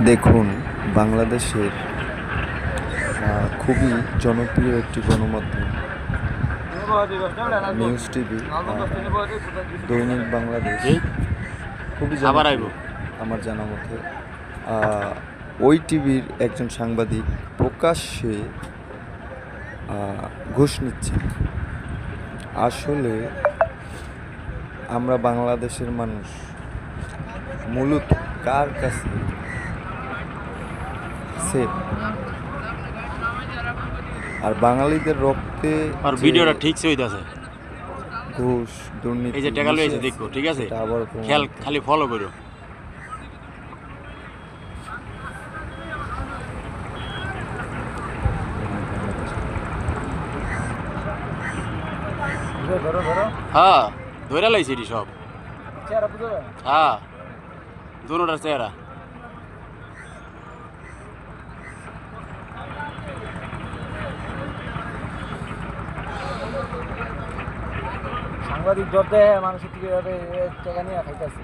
দেখুন, বাংলাদেশের খুবই জনপ্রিয় একটি গণমাধ্যম নিউজ টিভি, দৈনিক বাংলাদেশ খুবই জনপ্রিয় আমার জানা মতে। ওই টিভির একজন সাংবাদিক প্রকাশ্যে ঘুষ নিচ্ছে। আসলে আমরা বাংলাদেশের মানুষ মূলত কার কাছে সেফ? আর বাঙালিদের রক্তে আর ভিডিওটা ঠিক হইতাছে, ঘুষ দুর্নীতি, এই যে টাকা লইছে দেখো, ঠিক আছে, আবার খেয়াল খালি ফলো করো। হ্যাঁ, ধরে লাইছি এটি সব। হ্যাঁ, দুটার চেহারা। সাংবাদিক ধরতে মানুষের থেকে টাকা নিয়ে খাইতেছে।